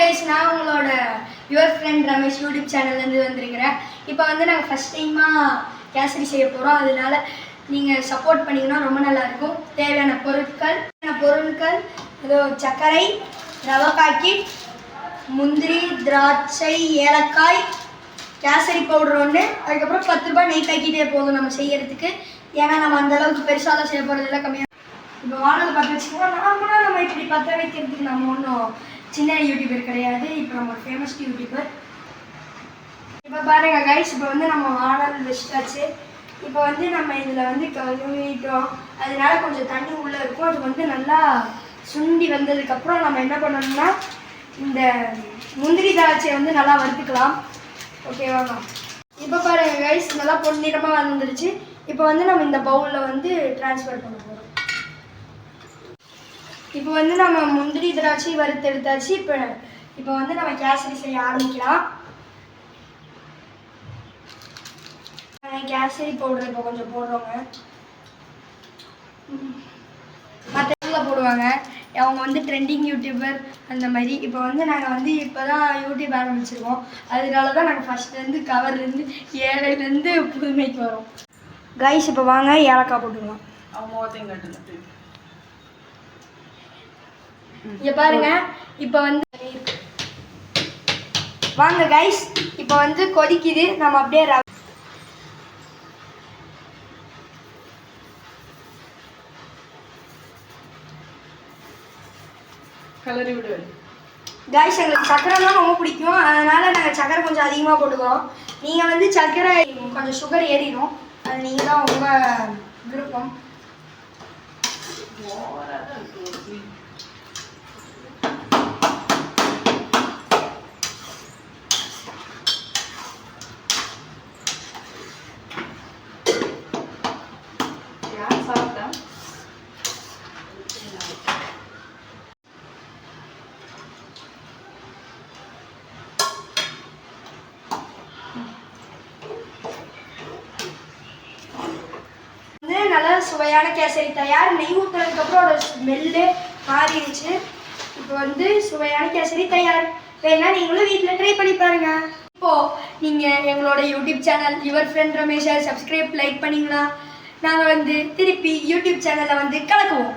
Guys, நான் உங்களோட your friend Ramesh YouTube சேனல்லேருந்து வந்திருக்கிறேன். இப்போ வந்து நாங்கள் ஃபஸ்ட் டைமாக கேசரி செய்ய போகிறோம். அதனால நீங்கள் சப்போர்ட் பண்ணிங்கன்னா ரொம்ப நல்லாயிருக்கும். தேவையான பொருட்கள் ஏதோ சர்க்கரை, ரவை பாக்கெட், முந்திரி, திராட்சை, ஏலக்காய், கேசரி பவுடர் ஒன்று, அதுக்கப்புறம் 10 ரூபாய் நெய் பாக்கெட்டே போதும் நம்ம செய்யறதுக்கு. ஏன்னா நம்ம அந்தளவுக்கு பெருசாலாம் செய்ய போகிறதில்ல, கம்மியாக. இப்போ வானல் பற்ற வச்சுக்கோங்க. நார்மலாக நம்ம இப்படி பற்ற வைக்கிறதுக்கு நம்ம ஒன்றும் சின்ன யூடியூபர் கிடையாது. இப்போ நம்ம ஒரு ஃபேமஸ் யூடியூபர். இப்போ பாருங்க கைஸ், இப்போ வந்து நம்ம வானல் வச்சுட்டாச்சு. இப்போ வந்து நம்ம இதில் வந்து கழுவிட்டோம். அதனால கொஞ்சம் தண்ணி உள்ளே இருக்கும். அது வந்து நல்லா சுண்டி வந்ததுக்கப்புறம் நம்ம என்ன பண்ணணும்னா இந்த முந்திரி திராட்சையை வந்து நல்லா வறுத்துக்கலாம். ஓகேவாங்க. இப்போ பாருங்க கைஸ், நல்லா பொன்னிறமாக வந்துருச்சு. இப்போ வந்து நம்ம இந்த பவுலில் வந்து ட்ரான்ஸ்ஃபர் பண்ண போகிறோம். இப்போ வந்து நம்ம முந்திரி திராட்சை வறுத்து எடுத்தாச்சு. இப்போ வந்து நம்ம கேசரி செய்ய ஆரம்பிக்கலாம். கேசரி பவுடர் இப்போ கொஞ்சம் போடுறோங்க. மற்ற போடுவாங்க, அவங்க வந்து ட்ரெண்டிங் யூடியூபர் அந்த மாதிரி. இப்போ வந்து நாங்கள் வந்து இப்போ தான் யூடியூப் ஆரம்பிச்சிருக்கோம். அதனால தான் நாங்கள் ஃபஸ்ட்லேருந்து கவர்லேருந்து ஏழையிலேருந்து புதுமைக்கு வரோம். கைஸ், இப்போ வாங்க ஏலக்காய் போட்டுக்கலாம். இங்கே பாருங்க, இப்போ வந்து வாங்க கைஸ், இப்போ வந்து கொதிக்குது. நம்ம அப்படியே கலரி விடு கைஸ். எங்களுக்கு சர்க்கரைலாம் ரொம்ப பிடிக்கும், அதனால நாங்கள் சர்க்கரை கொஞ்சம் அதிகமாக போட்டுக்கிறோம். நீங்கள் வந்து சர்க்கரை கொஞ்சம் சுகர் ஏறிடும், அது நீங்கள் தான் உங்கள் விருப்பம். நல்லா சுவையான கேசரி தயார். நெய் ஊற்றுறதுக்கப்புறம் ஒரு ஸ்மெல்லு மாறிடுச்சு. இப்போ வந்து சுவையான கேசரி தயார். வேணா நீங்களும் வீட்டில் ட்ரை பண்ணி பாருங்க. இப்போது நீங்கள் எங்களோட யூடியூப் சேனல் யுவர் ஃப்ரெண்ட் ரமேஷை சப்ஸ்கிரைப் லைக் பண்ணிங்கன்னா நாங்கள் வந்து திருப்பி யூடியூப் சேனலை வந்து கலக்குவோம்.